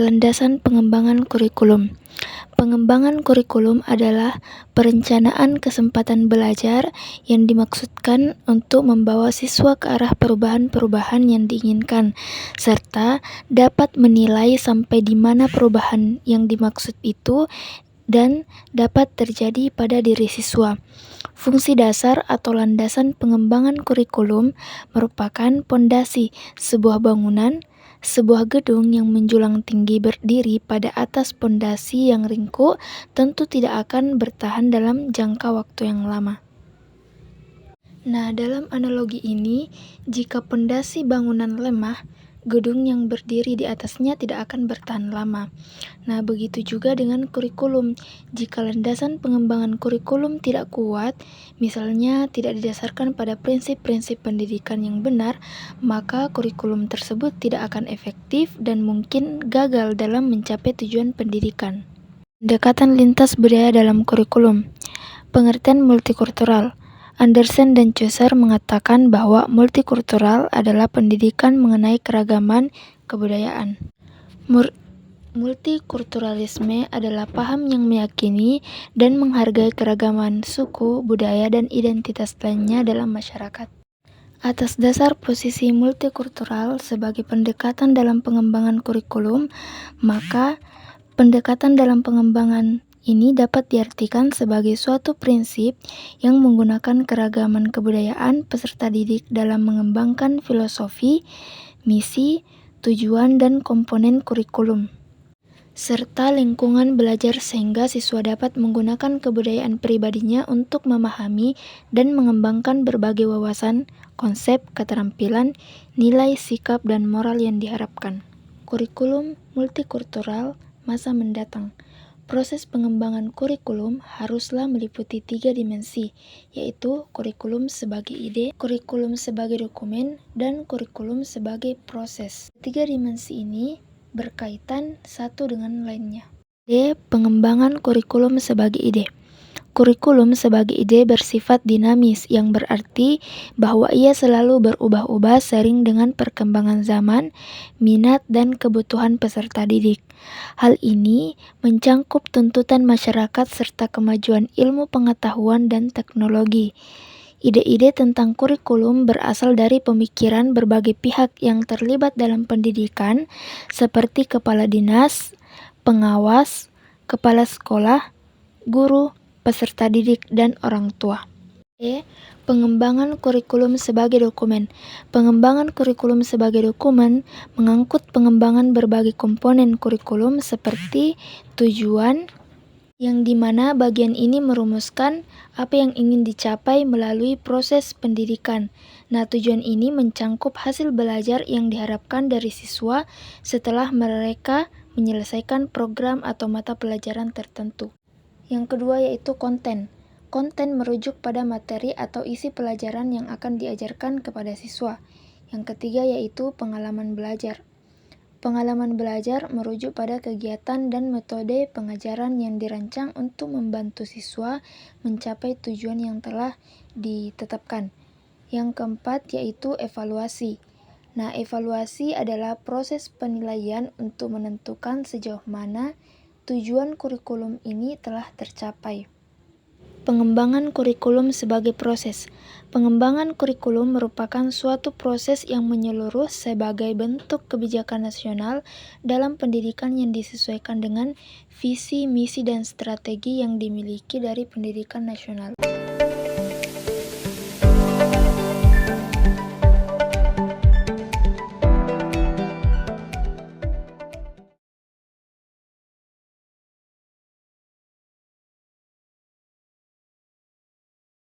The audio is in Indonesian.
Landasan pengembangan kurikulum. Pengembangan kurikulum adalah perencanaan kesempatan belajar yang dimaksudkan untuk membawa siswa ke arah perubahan-perubahan yang diinginkan, serta dapat menilai sampai di mana perubahan yang dimaksud itu dan dapat terjadi pada diri siswa. Fungsi dasar atau landasan pengembangan kurikulum merupakan pondasi sebuah bangunan, sebuah gedung yang menjulang tinggi berdiri pada atas pondasi yang ringkuk tentu tidak akan bertahan dalam jangka waktu yang lama. Nah, dalam analogi ini, jika pondasi bangunan lemah, gedung yang berdiri di atasnya tidak akan bertahan lama. Nah, begitu juga dengan kurikulum. Jika landasan pengembangan kurikulum tidak kuat, misalnya tidak didasarkan pada prinsip-prinsip pendidikan yang benar, maka kurikulum tersebut tidak akan efektif dan mungkin gagal dalam mencapai tujuan pendidikan. Pendekatan lintas budaya dalam kurikulum. Pengertian multikultural. Anderson dan Chaucer mengatakan bahwa multikultural adalah pendidikan mengenai keragaman kebudayaan. Multikulturalisme adalah paham yang meyakini dan menghargai keragaman suku, budaya, dan identitas lainnya dalam masyarakat. Atas dasar posisi multikultural sebagai pendekatan dalam pengembangan kurikulum, maka pendekatan dalam pengembangan ini dapat diartikan sebagai suatu prinsip yang menggunakan keragaman kebudayaan peserta didik dalam mengembangkan filosofi, misi, tujuan, dan komponen kurikulum, serta lingkungan belajar sehingga siswa dapat menggunakan kebudayaan pribadinya untuk memahami dan mengembangkan berbagai wawasan, konsep, keterampilan, nilai, sikap, dan moral yang diharapkan. Kurikulum multikultural masa mendatang. Proses pengembangan kurikulum haruslah meliputi 3 dimensi, yaitu kurikulum sebagai ide, kurikulum sebagai dokumen, dan kurikulum sebagai proses. 3 dimensi ini berkaitan satu dengan lainnya. Pengembangan kurikulum sebagai ide. Kurikulum sebagai ide bersifat dinamis, yang berarti bahwa ia selalu berubah-ubah seiring dengan perkembangan zaman, minat, dan kebutuhan peserta didik. Hal ini mencangkup tuntutan masyarakat serta kemajuan ilmu pengetahuan dan teknologi. Ide-ide tentang kurikulum berasal dari pemikiran berbagai pihak yang terlibat dalam pendidikan, seperti kepala dinas, pengawas, kepala sekolah, guru, peserta didik, dan orang tua. Pengembangan kurikulum sebagai dokumen. Pengembangan kurikulum sebagai dokumen mengangkut pengembangan berbagai komponen kurikulum seperti tujuan, yang dimana bagian ini merumuskan apa yang ingin dicapai melalui proses pendidikan. Nah, tujuan ini mencangkup hasil belajar yang diharapkan dari siswa setelah mereka menyelesaikan program atau mata pelajaran tertentu. Yang kedua yaitu konten. Konten merujuk pada materi atau isi pelajaran yang akan diajarkan kepada siswa. Yang ketiga yaitu pengalaman belajar. Pengalaman belajar merujuk pada kegiatan dan metode pengajaran yang dirancang untuk membantu siswa mencapai tujuan yang telah ditetapkan. Yang keempat yaitu evaluasi. Nah, evaluasi adalah proses penilaian untuk menentukan sejauh mana tujuan kurikulum ini telah tercapai. Pengembangan kurikulum sebagai proses. Pengembangan kurikulum merupakan suatu proses yang menyeluruh sebagai bentuk kebijakan nasional dalam pendidikan yang disesuaikan dengan visi, misi, dan strategi yang dimiliki dari pendidikan nasional.